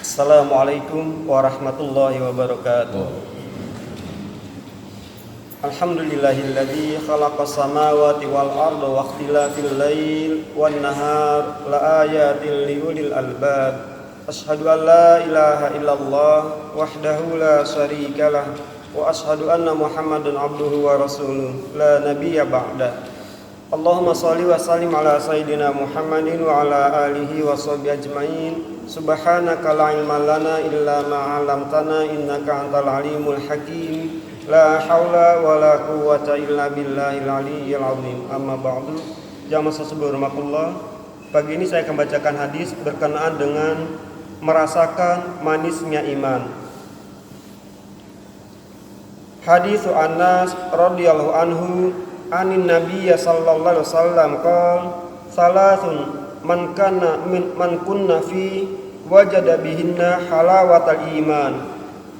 Assalamualaikum warahmatullahi wabarakatuh. Alhamdulillahilladzi khalaqas samawati wal arda wa ikhtilafil lail wan nahar la ayatin liulil albab. Asyhadu an la ilaha illallah wahdahu la syarikalah wa asyhadu anna Muhammadan abduhu wa rasuluh la nabiyya ba'da. Allahumma shalli wa sallim ala sayyidina Muhammadin wa ala alihi wa sahbihi ajmain. Subhanaka la ilma lana illa ma 'allamtana innaka antal alimul hakim. La haula wa la quwwata illa billahil aliyyil azim. Amma ba'du. Jamaah subhanallahi, pagi ini saya akan bacakan hadis berkenaan dengan merasakan manisnya iman. Hadis Anas radhiyallahu anhu anin nabiyya sallallahu alaihi wasallam qala salasun man kunna fi wajada bihinna halawatal iman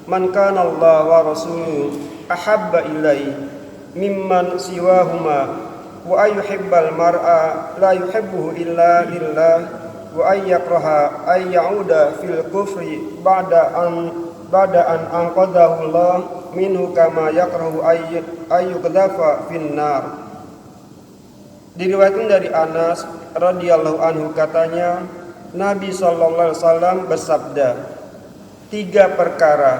man kana Allah wa rasuluhu ahabba ilai mimman siwahuma wa ayyuhibbal mar'a la yuhibbuhu illa lillah wa ayyakraha ay ya'uda fil kufri ba'da an anqadhahu Allah minhu kama yakrahu ayyukdhafa finnar. Diriwayatkan dari Anas radhiyallahu anhu katanya, Nabi sallallahu alaihi wasallam bersabda, 3 perkara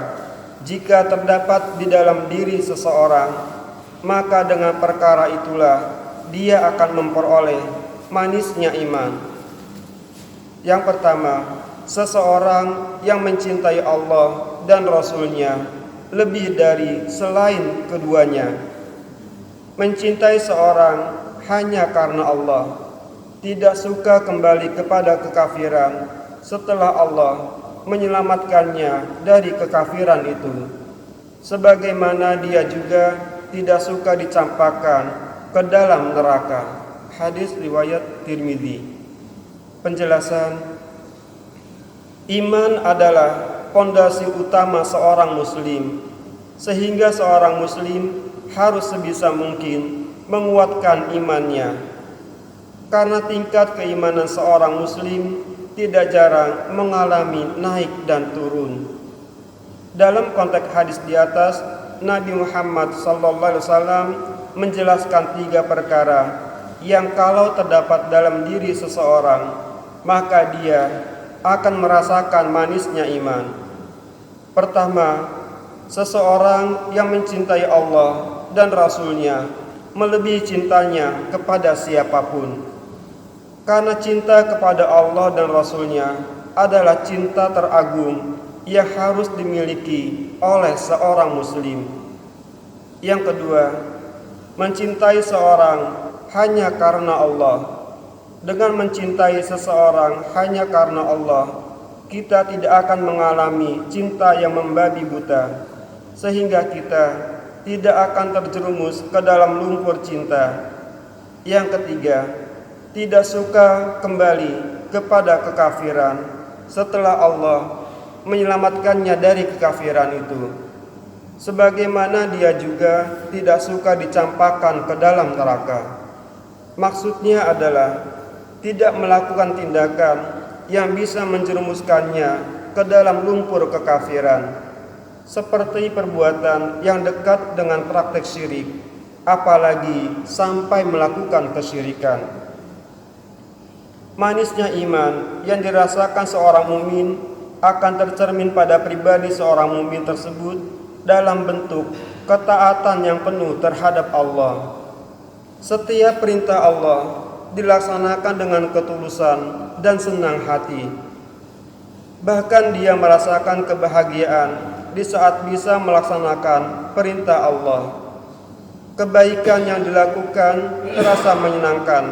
jika terdapat di dalam diri seseorang, maka dengan perkara itulah dia akan memperoleh manisnya iman. Yang pertama, seseorang yang mencintai Allah dan Rasul-Nya lebih dari selain keduanya. Mencintai seorang hanya karena Allah, tidak suka kembali kepada kekafiran setelah Allah menyelamatkannya dari kekafiran itu, sebagaimana dia juga tidak suka dicampakkan ke dalam neraka. Hadis riwayat Tirmidzi. Penjelasan: iman adalah pondasi utama seorang muslim, sehingga seorang muslim harus sebisa mungkin menguatkan imannya. Karena tingkat keimanan seorang muslim tidak jarang mengalami naik dan turun. Dalam konteks hadis di atas, Nabi Muhammad SAW menjelaskan 3 perkara yang kalau terdapat dalam diri seseorang, maka dia akan merasakan manisnya iman. Pertama, seseorang yang mencintai Allah dan Rasul-Nya melebihi cintanya kepada siapapun. Karena cinta kepada Allah dan Rasul-Nya adalah cinta teragung yang harus dimiliki oleh seorang muslim. Yang kedua, mencintai seorang hanya karena Allah. Dengan mencintai seseorang hanya karena Allah, kita tidak akan mengalami cinta yang membabi buta, sehingga kita tidak akan terjerumus ke dalam lumpur cinta. Yang ketiga, tidak suka kembali kepada kekafiran setelah Allah menyelamatkannya dari kekafiran itu, sebagaimana dia juga tidak suka dicampakkan ke dalam neraka. Maksudnya adalah tidak melakukan tindakan yang bisa menjerumuskannya ke dalam lumpur kekafiran, seperti perbuatan yang dekat dengan praktek syirik, apalagi sampai melakukan kesyirikan. Manisnya iman yang dirasakan seorang mukmin akan tercermin pada pribadi seorang mukmin tersebut dalam bentuk ketaatan yang penuh terhadap Allah. Setiap perintah Allah dilaksanakan dengan ketulusan dan senang hati. Bahkan dia merasakan kebahagiaan di saat bisa melaksanakan perintah Allah. Kebaikan yang dilakukan terasa menyenangkan,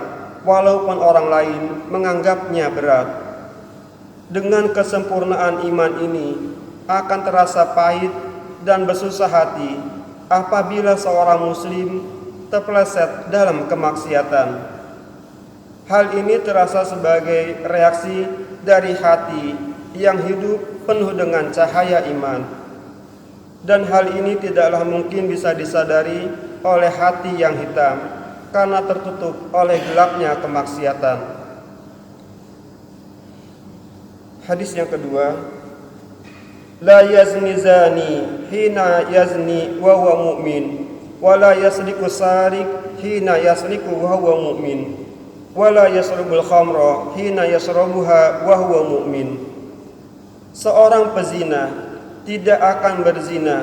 walaupun orang lain menganggapnya berat. Dengan kesempurnaan iman ini akan terasa pahit dan bersusah hati apabila seorang muslim terpeleset dalam kemaksiatan. Hal ini terasa sebagai reaksi dari hati yang hidup penuh dengan cahaya iman. Dan hal ini tidaklah mungkin bisa disadari oleh hati yang hitam karena tertutup oleh gelapnya kemaksiatan. Hadis yang kedua, La yazni zani hina yazni wa huwa mu'min, wa la yasriku sarik hina yasriku wa huwa mu'min, wa la yasrabul khamra hina yasrabuha wa huwa mu'min. Seorang pezina tidak akan berzina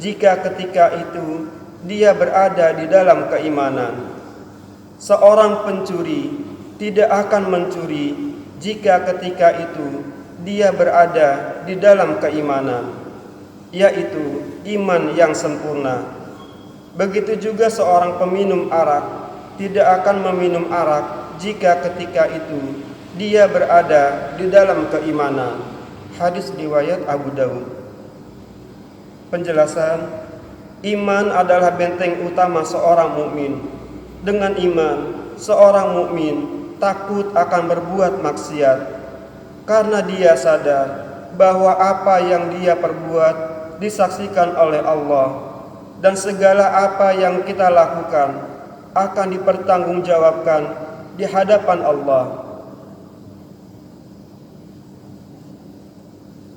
jika ketika itu dia berada di dalam keimanan. Seorang pencuri tidak akan mencuri jika ketika itu dia berada di dalam keimanan, yaitu iman yang sempurna. Begitu juga seorang peminum arak tidak akan meminum arak jika ketika itu dia berada di dalam keimanan. Hadis riwayat Abu Dawud. Penjelasan: iman adalah benteng utama seorang mukmin. Dengan iman, seorang mukmin takut akan berbuat maksiat karena dia sadar bahwa apa yang dia perbuat disaksikan oleh Allah, dan segala apa yang kita lakukan akan dipertanggungjawabkan di hadapan Allah.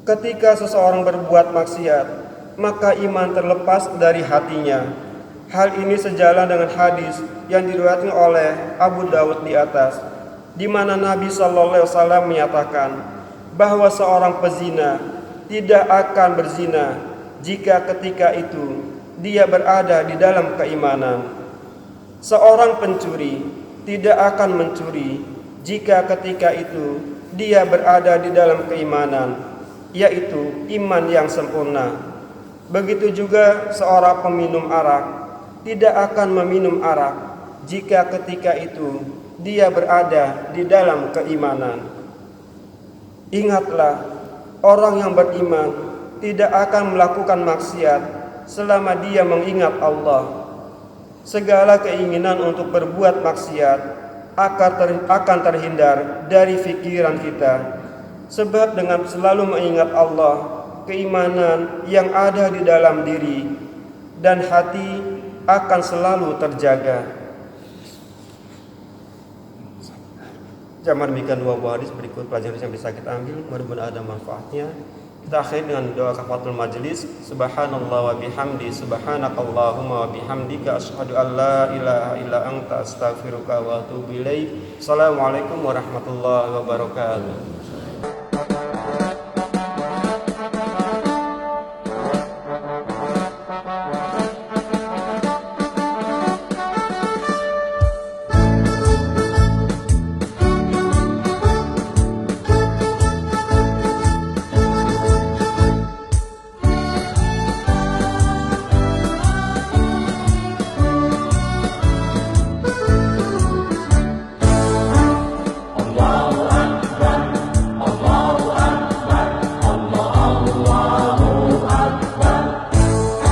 Ketika seseorang berbuat maksiat, maka iman terlepas dari hatinya. Hal ini sejalan dengan hadis yang diriwayatkan oleh Abu Dawud di atas, di mana Nabi SAW menyatakan bahwa seorang pezina tidak akan berzina jika ketika itu dia berada di dalam keimanan. Seorang pencuri tidak akan mencuri jika ketika itu dia berada di dalam keimanan, yaitu iman yang sempurna. Begitu juga seorang peminum arak tidak akan meminum arak jika ketika itu dia berada di dalam keimanan. Ingatlah, orang yang beriman tidak akan melakukan maksiat selama dia mengingat Allah. Segala keinginan untuk berbuat maksiat akan terhindar dari pikiran kita, sebab dengan selalu mengingat Allah, keimanan yang ada di dalam diri dan hati akan selalu terjaga. Jamaah, demikian dua buah hadis berikut pelajaran yang bisa kita ambil, mudah-mudahan ada manfaatnya. Kita akhiri dengan doa kafaratul majelis. Subhanallah wa bihamdi, subhanakallahumma wa bihamdika, asyhadu an la ilaha illa anta, astaghfiruka wa atubu ilaik. Assalamualaikum warahmatullahi wabarakatuh.